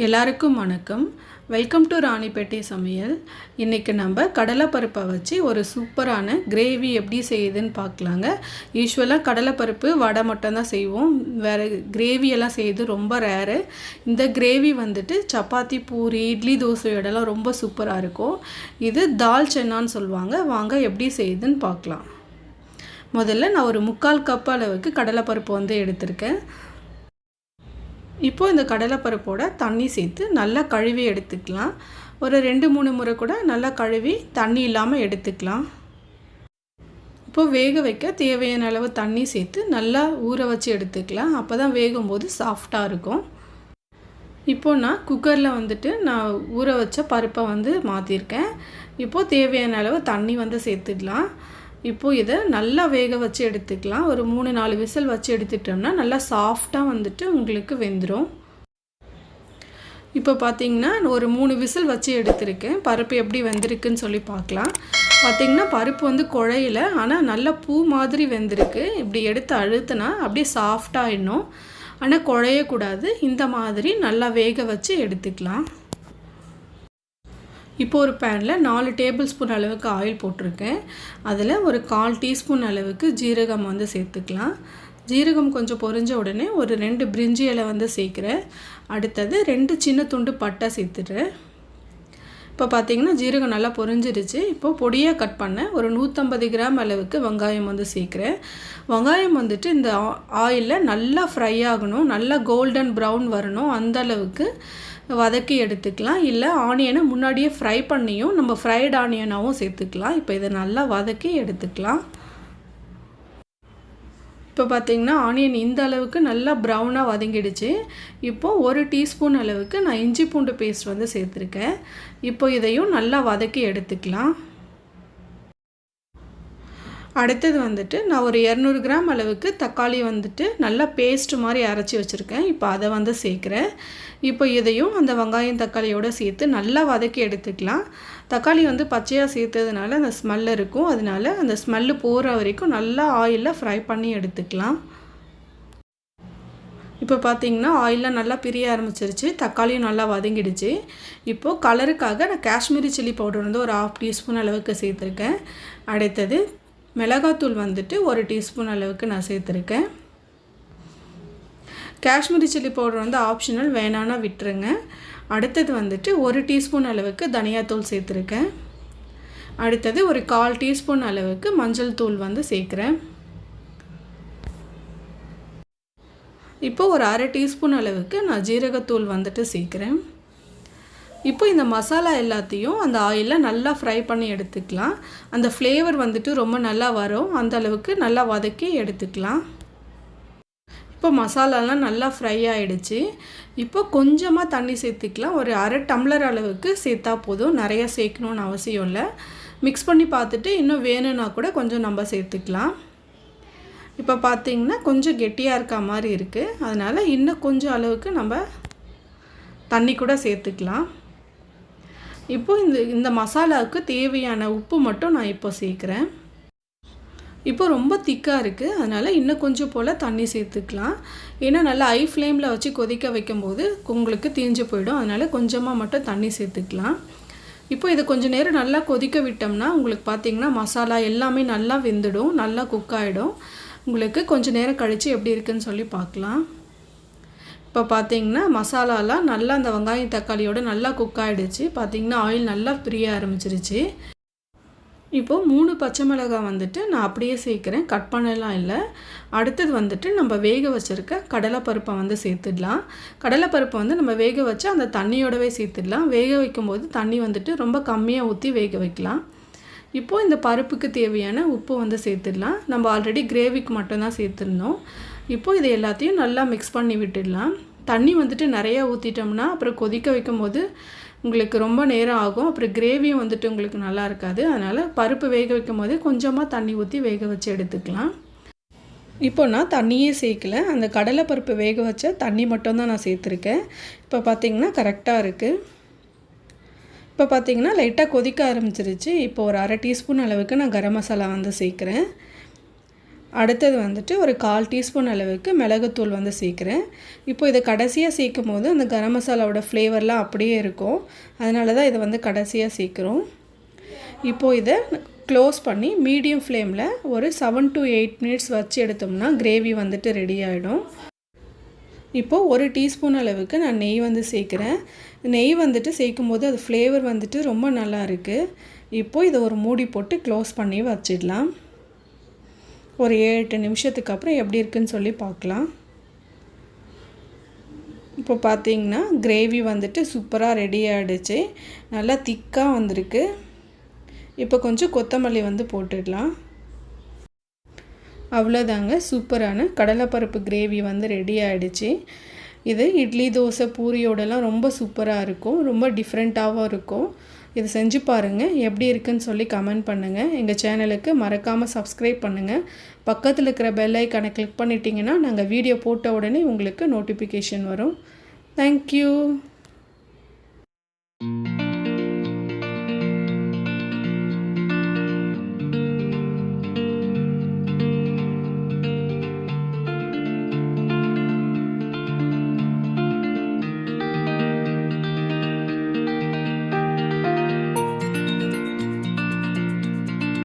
எல்லாருக்கும் வணக்கம். Welcome to Ranipet சமையல். இன்றைக்கி நம்ம கடலைப்பருப்பை வச்சு ஒரு சூப்பரான கிரேவி எப்படி செய்யுதுன்னு பார்க்கலாங்க. யூஸ்வலாக கடலைப்பருப்பு வடை மட்டும்தான் செய்வோம், வேறு கிரேவியெல்லாம் செய்யுது ரொம்ப ரேரு. இந்த கிரேவி வந்துட்டு சப்பாத்தி, பூரி, இட்லி, தோசையோடலாம் ரொம்ப சூப்பராக இருக்கும். இது தால் சென்னான்னு சொல்லுவாங்க. வாங்க எப்படி செய்யுதுன்னு பார்க்கலாம். முதல்ல நான் ஒரு 3/4 கப் அளவுக்கு கடலைப்பருப்பு வந்து எடுத்திருக்கேன். இப்போது இந்த கடலைப்பருப்போட தண்ணி சேர்த்து நல்லா கழுவி எடுத்துக்கலாம். ஒரு 2-3 முறை கூட நல்லா கழுவி தண்ணி இல்லாமல் எடுத்துக்கலாம். இப்போது வேக வைக்க தேவையான அளவு தண்ணி சேர்த்து நல்லா ஊற வச்சு எடுத்துக்கலாம். அப்போ தான் வேகும்போது சாஃப்டாக இருக்கும். இப்போது நான் குக்கரில் வந்துட்டு நான் ஊற வச்ச பருப்பை வந்து மாற்றிருக்கேன். இப்போது தேவையான அளவு தண்ணி வந்து சேர்த்துக்கலாம். இப்போது இதை நல்லா வேக வச்சு எடுத்துக்கலாம். ஒரு 3-4 விசில் வச்சு எடுத்துட்டோம்னா நல்லா சாஃப்டாக வந்துட்டு உங்களுக்கு வெந்துடும். இப்போ பார்த்திங்கன்னா ஒரு 3 விசில் வச்சு எடுத்துருக்கேன். பருப்பு எப்படி வெந்திருக்குன்னு சொல்லி பார்க்கலாம். பார்த்திங்கன்னா பருப்பு வந்து குழையில, ஆனால் நல்லா பூ மாதிரி வெந்திருக்கு. இப்படி எடுத்து அழுத்தினா அப்படியே சாஃப்டாகிடணும், ஆனால் குழையக்கூடாது. இந்த மாதிரி நல்லா வேக வச்சு எடுத்துக்கலாம். இப்போ ஒரு பேனில் 4 டேபிள் ஸ்பூன் அளவுக்கு ஆயில் போட்டிருக்கேன். அதில் ஒரு 1/4 டீஸ்பூன் அளவுக்கு ஜீரகம் வந்து சேர்த்துக்கலாம். ஜீரகம் கொஞ்சம் பொரிஞ்ச உடனே ஒரு 2 பிரிஞ்சி இலை வந்து சேர்க்குறேன். அடுத்தது 2 சின்ன துண்டு பட்டை சேர்த்துடுறேன். இப்போ பார்த்திங்கன்னா ஜீரகம் நல்லா பொரிஞ்சிருச்சு. இப்போது பொடியாக கட் பண்ண ஒரு 150 கிராம் அளவுக்கு வெங்காயம் வந்து சேர்க்குறேன். வெங்காயம் வந்துட்டு இந்த ஆயிலில் நல்லா ஃப்ரை ஆகணும், நல்லா கோல்டன் ப்ரௌன் வரணும், அந்த அளவுக்கு வதக்கி எடுத்துக்கலாம். இல்லை ஆனியனை முன்னாடியே ஃப்ரை பண்ணியும் நம்ம ஃப்ரைட் ஆனியனாகவும் சேர்த்துக்கலாம். இப்போ இதை நல்லா வதக்கி எடுத்துக்கலாம். இப்போ பார்த்திங்கன்னா ஆனியன் இந்த அளவுக்கு நல்லா ப்ரௌனாக வதங்கிடுச்சு. இப்போது 1 டீஸ்பூன் அளவுக்கு நான் இஞ்சி பூண்டு பேஸ்ட் வந்து சேர்த்துருக்கேன். இப்போ இதையும் நல்லா வதக்கி எடுத்துக்கலாம். அடுத்தது வந்துட்டு நான் ஒரு 200 கிராம் அளவுக்கு தக்காளி வந்துட்டு நல்லா பேஸ்ட் மாதிரி அரைச்சி வச்சுருக்கேன். இப்போ அதை வந்து சேர்க்குறேன். இப்போ இதையும் அந்த வெங்காயம் தக்காளியோடு சேர்த்து நல்லா வதக்கி எடுத்துக்கலாம். தக்காளி வந்து பச்சையாக சேர்த்ததுனால அந்த ஸ்மெல் இருக்கும், அதனால அந்த ஸ்மெல்லு போகிற வரைக்கும் நல்லா ஆயிலில் ஃப்ரை பண்ணி எடுத்துக்கலாம். இப்போ பார்த்திங்கன்னா ஆயிலெலாம் நல்லா பிரிய ஆரம்பிச்சிருச்சு, தக்காளியும் நல்லா வதங்கிடுச்சு. இப்போது கலருக்காக நான் காஷ்மீரி சில்லி பவுடர் வந்து ஒரு 1/2 டீஸ்பூன் அளவுக்கு சேர்த்துருக்கேன். அடுத்தது மிளகாத்தூள் வந்துட்டு 1 டீஸ்பூன் அளவுக்கு நான் சேர்த்துருக்கேன். காஷ்மீரி சில்லி பவுடர் வந்து ஆப்ஷனல், வேணான்னா விட்டுருங்க. அடுத்தது வந்துட்டு 1 டீஸ்பூன் அளவுக்கு தனியாத்தூள் சேர்த்துருக்கேன். அடுத்தது ஒரு 1/4 டீஸ்பூன் அளவுக்கு மஞ்சள் தூள் வந்து சேர்க்குறேன். இப்போது ஒரு 1/2 டீஸ்பூன் அளவுக்கு நான் ஜீரகத்தூள் வந்துட்டு சேர்க்குறேன். இப்போ இந்த மசாலா எல்லாத்தையும் அந்த ஆயிலில் நல்லா ஃப்ரை பண்ணி எடுத்துக்கலாம். அந்த ஃப்ளேவர் வந்துட்டு ரொம்ப நல்லா வரும், அந்த அளவுக்கு நல்லா வதக்கி எடுத்துக்கலாம். இப்போ மசாலாலாம் நல்லா ஃப்ரை ஆகிடுச்சு. இப்போ கொஞ்சமாக தண்ணி சேர்த்துக்கலாம். ஒரு 1/2 டம்ளர் அளவுக்கு சேர்த்தா போதும், நிறைய சேர்க்கணுன்னு அவசியம் இல்லை. மிக்ஸ் பண்ணி பார்த்துட்டு இன்னும் வேணும்னா கூட கொஞ்சம் நம்ம சேர்த்துக்கலாம். இப்போ பார்த்திங்கன்னா கொஞ்சம் கெட்டியாக இருக்க மாதிரி இருக்குது, அதனால் இன்னும் கொஞ்சம் அளவுக்கு நம்ம தண்ணி கூட சேர்த்துக்கலாம். இப்போது இந்த மசாலாவுக்கு தேவையான உப்பு மட்டும் நான் இப்போ சேர்க்குறேன். இப்போ ரொம்ப திக்காக இருக்குது, அதனால் இன்னும் கொஞ்சம் போல் தண்ணி சேர்த்துக்கலாம். ஏன்னா நல்லா ஹை ஃப்ளேமில் வச்சு கொதிக்க வைக்கும்போது உங்களுக்கு தீஞ்சு போயிடும், அதனால் கொஞ்சமாக மட்டும் தண்ணி சேர்த்துக்கலாம். இப்போ இதை கொஞ்சம் நேரம் நல்லா கொதிக்க விட்டோம்னா உங்களுக்கு பார்த்திங்கன்னா மசாலா எல்லாமே நல்லா வெந்துடும், நல்லா குக் ஆகிடும். உங்களுக்கு கொஞ்சம் நேரம் கழித்து எப்படி இருக்குதுன்னு சொல்லி பார்க்கலாம். இப்போ பார்த்திங்கன்னா மசாலாலாம் நல்லா அந்த வெங்காயம் தக்காளியோடு நல்லா குக் ஆகிடுச்சு. பார்த்திங்கன்னா ஆயில் நல்லா பிரிய ஆரம்பிச்சிருச்சு. இப்போது 3 பச்சை மிளகாய் வந்துட்டு நான் அப்படியே சேர்க்குறேன், கட் பண்ணலாம் இல்லை. அடுத்தது வந்துட்டு நம்ம வேக வச்சுருக்க கடலைப்பருப்பை வந்து சேர்த்துடலாம். கடலைப்பருப்பை வந்து நம்ம வேக வச்சு அந்த தண்ணியோடவே சேர்த்துடலாம். வேக வைக்கும்போது தண்ணி வந்துட்டு ரொம்ப கம்மியாக ஊற்றி வேக வைக்கலாம். இப்போது இந்த பருப்புக்கு தேவையான உப்பு வந்து சேர்த்துடலாம். நம்ம ஆல்ரெடி கிரேவிக்கு மட்டும்தான் சேர்த்துருந்தோம். இப்போது இது எல்லாத்தையும் நல்லா மிக்ஸ் பண்ணி விட்டுடலாம். தண்ணி வந்துட்டு நிறையா ஊற்றிட்டோம்னா அப்புறம் கொதிக்க வைக்கும்போது உங்களுக்கு ரொம்ப நேரம் ஆகும், அப்புறம் கிரேவியும் வந்துட்டு உங்களுக்கு நல்லா இருக்காது. அதனால் பருப்பு வேக வைக்கும் போது கொஞ்சமாக தண்ணி ஊற்றி வேக வச்சு எடுத்துக்கலாம். இப்போ நான் தண்ணியே சேர்க்கல, அந்த கடலைப்பருப்பு வேக வச்ச தண்ணி மட்டும்தான் நான் சேர்த்துருக்கேன். இப்போ பார்த்திங்கன்னா கரெக்டாக இருக்குது. இப்போ பார்த்திங்கன்னா லைட்டாக கொதிக்க ஆரம்பிச்சிருச்சு. இப்போ ஒரு 1/2 டீஸ்பூன் அளவுக்கு நான் கரம் மசாலா வந்து சேர்க்குறேன். அடுத்தது வந்துட்டு ஒரு 1/4 டீஸ்பூன் அளவுக்கு மிளகுத்தூள் வந்து சேர்க்குறேன். இப்போ இதை கடைசியாக சேர்க்கும் போது அந்த கரம் மசாலாவோட ஃப்ளேவர்லாம் அப்படியே இருக்கும். அதனால தான் இதை வந்து கடைசியாக சேர்க்குறோம். இப்போது இதை க்ளோஸ் பண்ணி மீடியம் ஃப்ளேமில் ஒரு 7 to 8 மினிட்ஸ் வச்சு எடுத்தோம்னா கிரேவி வந்துட்டு ரெடி ஆகிடும். இப்போது 1 டீஸ்பூன் அளவுக்கு நான் நெய் வந்து சேர்க்குறேன். நெய் வந்துட்டு சேர்க்கும் போது அது ஃப்ளேவர் வந்துட்டு ரொம்ப நல்லா இருக்குது. இப்போது இதை ஒரு மூடி போட்டு க்ளோஸ் பண்ணி வச்சிடலாம். ஒரு 7-8 நிமிஷத்துக்கு அப்புறம் எப்படி இருக்குன்னு சொல்லி பார்க்கலாம். இப்போ பார்த்தீங்கன்னா கிரேவி வந்துட்டு சூப்பராக ரெடி ஆகிடுச்சு. நல்லா திக்காக வந்திருக்கு. இப்போ கொஞ்சம் கொத்தமல்லி வந்து போட்டுடலாம். அவ்வளோதாங்க, சூப்பரான கடலைப்பருப்பு கிரேவி வந்து ரெடி ஆகிடுச்சு. இது இட்லி, தோசை, பூரியோடலாம் ரொம்ப சூப்பராக இருக்கும். ரொம்ப டிஃப்ரெண்ட்டாகவும் இருக்கும். இது செஞ்சு பாருங்கள், எப்படி இருக்குன்னு சொல்லி கமெண்ட் பண்ணுங்கள். எங்கள் சேனலுக்கு மறக்காமல் சப்ஸ்கிரைப் பண்ணுங்கள். பக்கத்தில் இருக்கிற பெல் ஐக்கானை கிளிக் பண்ணிட்டீங்கன்னா நாங்கள் வீடியோ போட்ட உடனே உங்களுக்கு நோட்டிஃபிகேஷன் வரும். தேங்க்யூ.